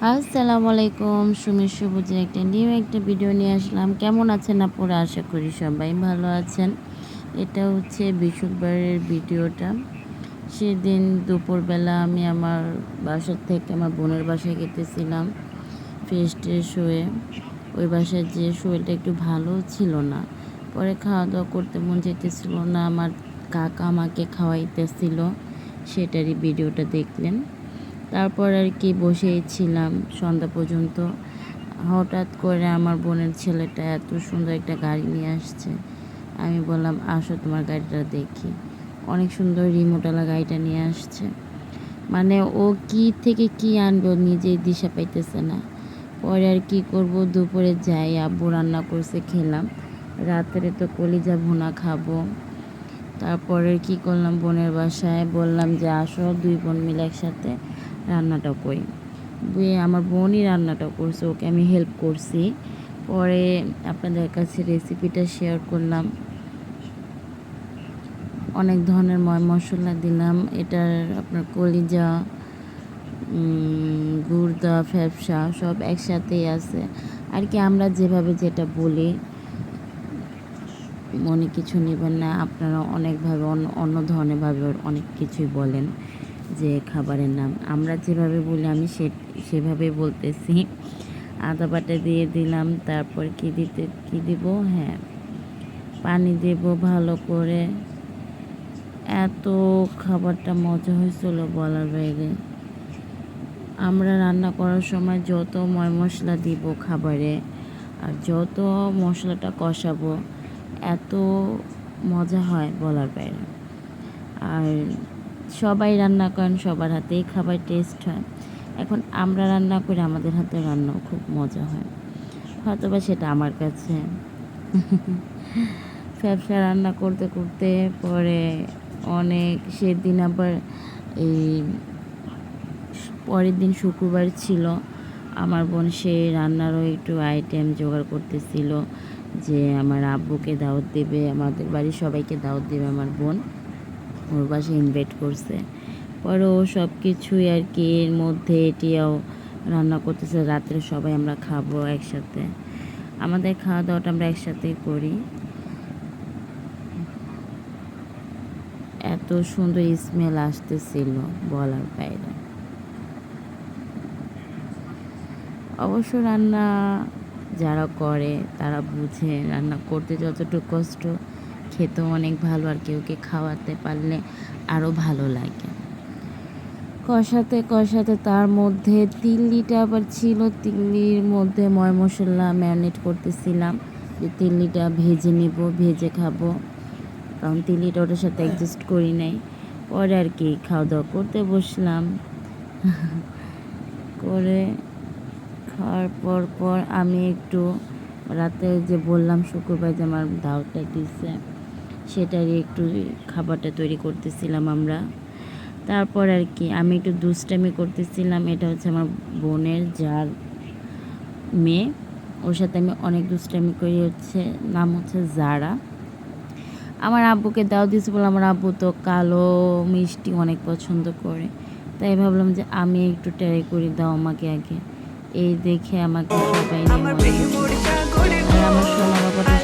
আসসালামু আলাইকুম। সুমি সবুজের একটা ভিডিও নিয়ে আসলাম। কেমন আছেন আপনারা? আশা করি সবাই ভালো আছেন। এটা হচ্ছে বৃহস্পতিবারের ভিডিওটা। সেদিন দুপুরবেলা আমি আমার বাসা থেকে আমার বোনের বাসায় গেতেছিলাম ফ্রেশ ট্রেশ হয়ে। ওই বাসায় যে শরীরটা একটু ভালো ছিল না, পরে খাওয়া দাওয়া করতে মন যেতেছিল না, আমার কাকা আমাকে খাওয়াইতেছিল, সেটারই ভিডিওটা দেখলেন। তারপর আর কি বসেই ছিলাম সন্ধ্যা পর্যন্ত। হঠাৎ করে আমার বোনের ছেলেটা এত সুন্দর একটা গাড়ি নিয়ে আসছে। আমি বললাম, আসো তোমার গাড়িটা দেখি। অনেক সুন্দর রিমোটওয়ালা গাড়িটা নিয়ে আসছে। মানে ও কি থেকে কি আনবে ও নিজেই দিশা পাইতেছে না। পরে আর কি করব, দুপুরে যাই, আব্বু রান্না করছে, খেলাম। রাত্রে তো কলিজা ভুনা খাবো। তারপরে কি করলাম, বোনের বাসায় বললাম যে আসো দুই বোন মিলে একসাথে রান্নাটা করি। আমার বোনই রান্নাটা করছে, ওকে আমি হেল্প করছি। পরে আপনাদের কাছে রেসিপিটা শেয়ার করলাম। অনেক ধরনের মশলা দিলাম। এটার আপনার কলিজা, গুর্দা, ফ্যাপসা সব একসাথেই আছে আর কি। আমরা যেভাবে যেটা বলি, মনে কিছু নেবেন না। আপনারা অনেকভাবে অন্য ধরনেরভাবে অনেক কিছুই বলেন যে খাবারের নাম। আমরা যেভাবে বলি আমি সেভাবে বলতেছি। আদা বাটা দিয়ে দিলাম। তারপর কি দিব, হ্যাঁ, পানি দেব ভালো করে। এত খাবারটা মজা হয়েছিল বলার বাইরে। আমরা রান্না করার সময় যত মশলা দিব খাবারে আর যত মশলাটা কষাবো, এত মজা হয় বলার বাইরে। আর সবাই রান্না করেন, সবার হাতেই খাবার টেস্ট হয়। এখন আমরা রান্না করি, আমাদের হাতে রান্নাও খুব মজা হয়। হয়তো বা সেটা আমার কাছে। ফ্যাপসা রান্না করতে করতে পরে সেদিন আবার এই পরের দিন শুক্রবার ছিল। আমার বোন সে রান্নারও একটু আইটেম জোগাড় করতেছিল, যে আমার আব্বুকে দাওয়াত দেবে, আমাদের বাড়ির সবাইকে দাওয়াত দেবে আমার বোন, ওর বাসায় ইনভাইট করছে। পরে ও সব কিছুই আর কি এর মধ্যে এটিও রান্না করতেছে। রাত্রে সবাই আমরা খাবো একসাথে। আমাদের খাওয়া দাওয়াটা আমরা একসাথেই করি। এত সুন্দর স্মেল আসতেছিল বলার বাইরে। অবশ্য রান্না যারা করে তারা বুঝে রান্না করতে যতটুকু কষ্ট, খেতেও অনেক ভালো। আর কেউকে খাওয়াতে পারলে আরও ভালো লাগে। কষাতে কষাতে তার মধ্যে তিল্লিটা আবার ছিল, তিল্লির মধ্যে মশলা ম্যারিনেট করতেছিলাম যে তিল্লিটা ভেজে নেব, ভেজে খাবো, কারণ তিল্লিটা ওটার সাথে অ্যাডজাস্ট করি নাই। পরে আর কি খাওয়া দাওয়া করতে বসলাম। করে খাওয়ার পর আমি একটু রাতে যে বললাম শুক্রবার যে আমার দাওয়াতটা দিচ্ছে, সেটারই একটু খাবারটা তৈরি করতেছিলাম আমরা। তারপর আর কি আমি একটু দুষ্টামি করতেছিলাম। এটা হচ্ছে আমার বোনের যার মেয়ে, ওর সাথে আমি অনেক দুষ্টামি করি। নাম হচ্ছে জারা। আমার আব্বুকে দাও দিয়েছে বলে, আমার আব্বু তো কালো মিষ্টি অনেক পছন্দ করে, তাই ভাবলাম যে আমি একটু ট্রাই করি, দাও আমাকে আগে। এই দেখে আমাকে সবাই নিয়ে মজা, আর আমার সোনা বাবাটা